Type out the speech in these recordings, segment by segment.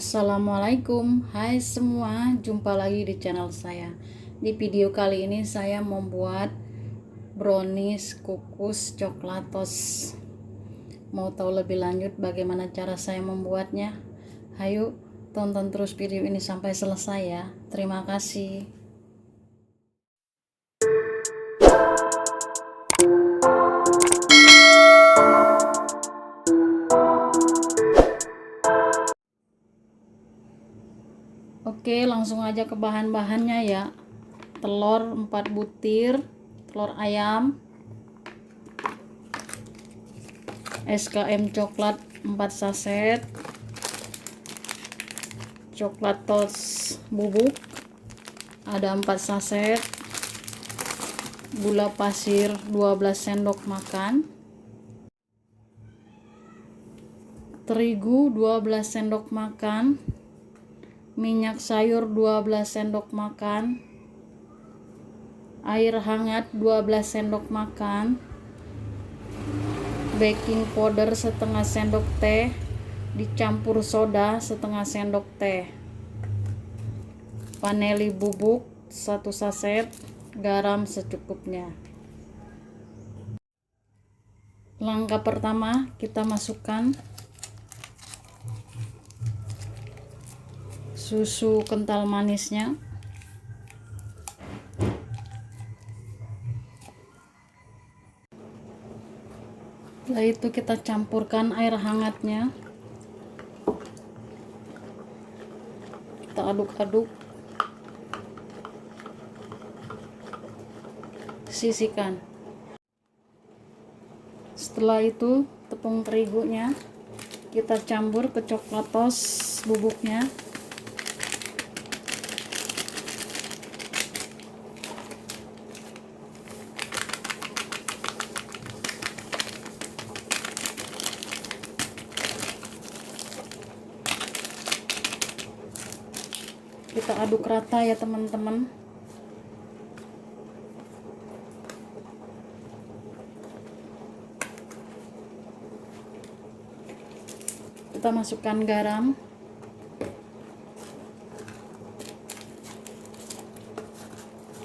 Assalamualaikum, hai semua, jumpa lagi di channel saya. Di video kali ini saya membuat brownies kukus coklatos. Mau tahu lebih lanjut bagaimana cara saya membuatnya? Hayo tonton terus video ini sampai selesai ya. Terima kasih. Oke, langsung aja ke bahan-bahannya ya. Telur 4 butir, telur ayam, SKM coklat 4 saset, coklat tos bubuk ada 4 saset, gula pasir 12 sendok makan, terigu 12 sendok makan, minyak sayur 12 sendok makan, air hangat 12 sendok makan, baking powder setengah sendok teh dicampur soda setengah sendok teh, vanili bubuk 1 saset, garam secukupnya. Langkah pertama, kita masukkan susu kental manisnya, setelah itu kita campurkan air hangatnya, kita aduk-aduk, sisihkan. Setelah itu tepung terigunya kita campur ke coklatos bubuknya, kita aduk rata ya teman-teman. Kita masukkan garam,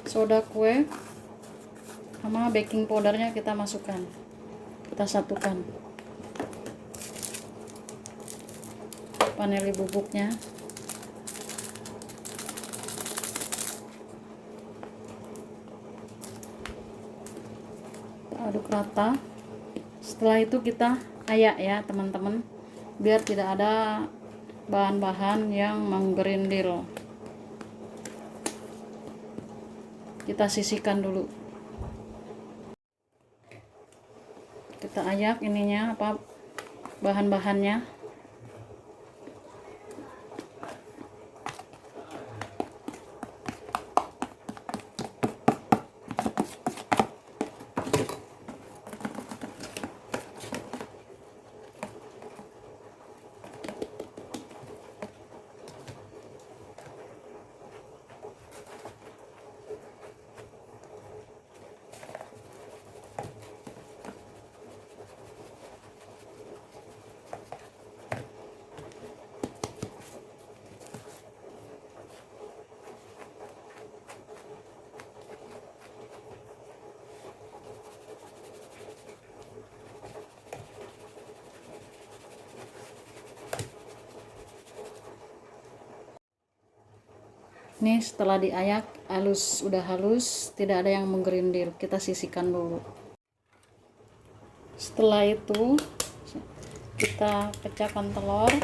soda kue sama baking powdernya kita masukkan, kita satukan, vanili bubuknya, aduk rata. Setelah itu kita ayak ya teman-teman, biar tidak ada bahan-bahan yang menggerindil. Kita sisihkan dulu, kita ayak ininya apa bahan-bahannya. Nih setelah diayak halus, udah halus, tidak ada yang menggerindil, kita sisihkan dulu. Setelah itu kita pecahkan telur,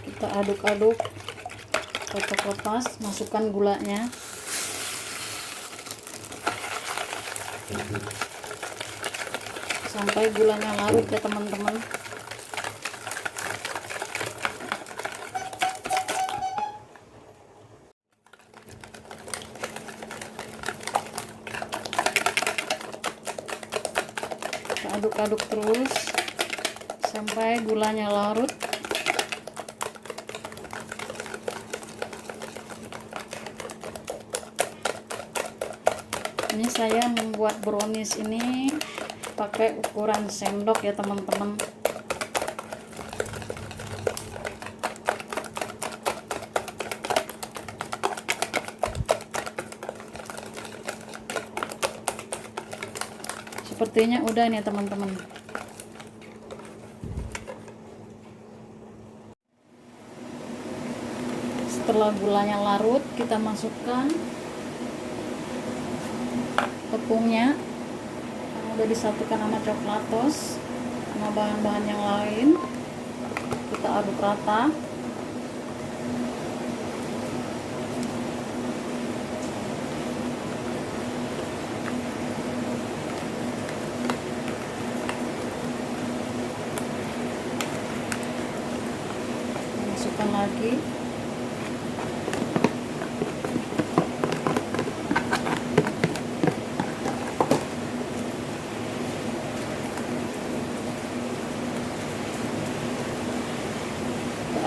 kita aduk-aduk, kocok lepas, masukkan gulanya, sampai gulanya larut ya teman-teman. Kita aduk-aduk terus sampai gulanya larut. Ini saya membuat brownies ini pakai ukuran sendok ya teman-teman. Sepertinya udah nih teman-teman. Setelah gulanya larut, kita masukkan tepungnya yang udah disatukan sama coklatos sama bahan-bahan yang lain. Kita aduk rata. Masukkan lagi.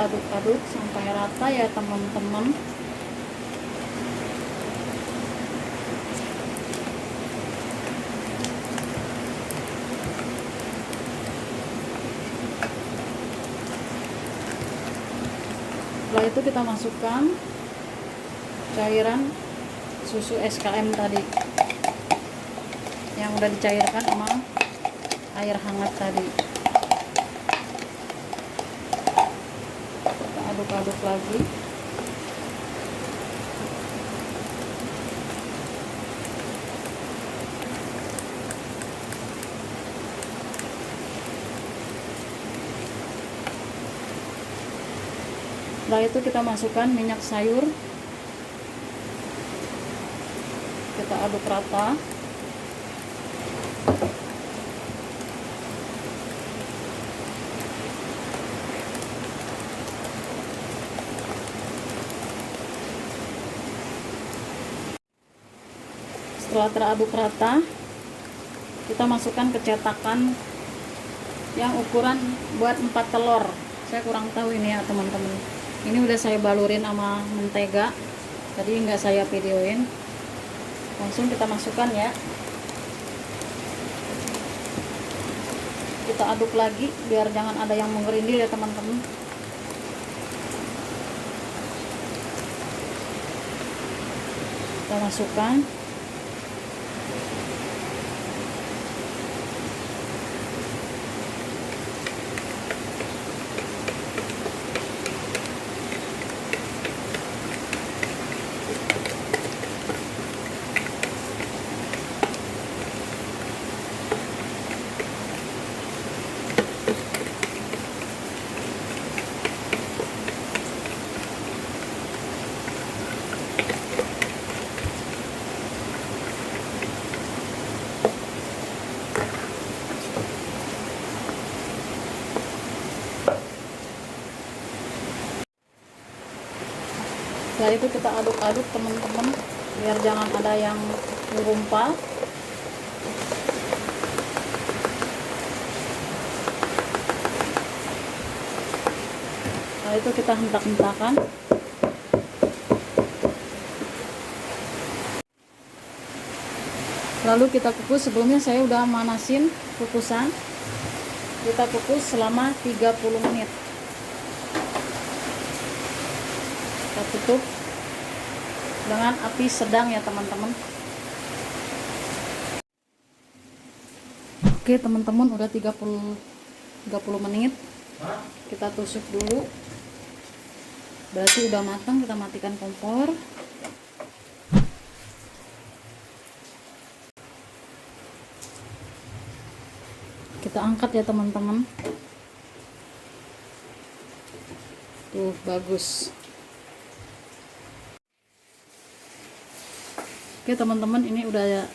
Aduk-aduk sampai rata ya teman-teman. Setelah itu kita masukkan cairan susu SKM tadi yang udah dicairkan sama air hangat tadi. Aduk-aduk lagi. Setelah itu kita masukkan minyak sayur. Kita aduk rata. Setelah teraduk rata, kita masukkan ke cetakan yang ukuran buat 4 telur. Saya kurang tahu ini ya teman-teman. Ini udah saya balurin sama mentega. Tadi nggak saya videoin. Langsung kita masukkan ya. Kita aduk lagi biar jangan ada yang mengerindil ya teman-teman. Kita masukkan. Setelah itu kita aduk-aduk teman-teman biar jangan ada yang menggumpal. Setelah itu kita hentak-hentakan. Lalu kita kukus. Sebelumnya saya udah manasin kukusan. Kita kukus selama 30 menit. Kita tutup dengan api sedang ya teman-teman. Oke teman-teman, udah 30 menit. Kita tusuk dulu. Berarti udah matang. Kita matikan kompor. Kita angkat ya teman-teman. Tuh bagus. Oke teman-teman, ini udah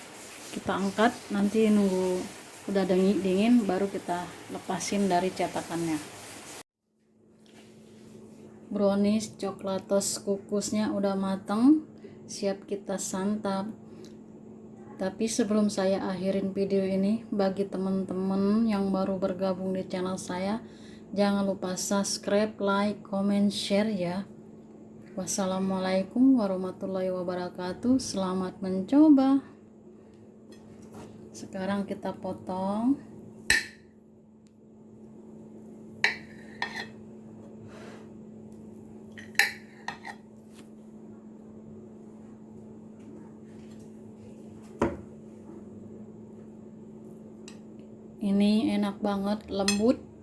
kita angkat. Nanti nunggu udah dingin baru kita lepasin dari cetakannya. Brownies coklatos kukusnya udah mateng, siap kita santap. Tapi sebelum saya akhirin video ini, bagi teman-teman yang baru bergabung di channel saya, jangan lupa subscribe, like, comment, share ya. Wassalamualaikum warahmatullahi wabarakatuh. Selamat mencoba. Sekarang kita potong. Ini enak banget, lembut.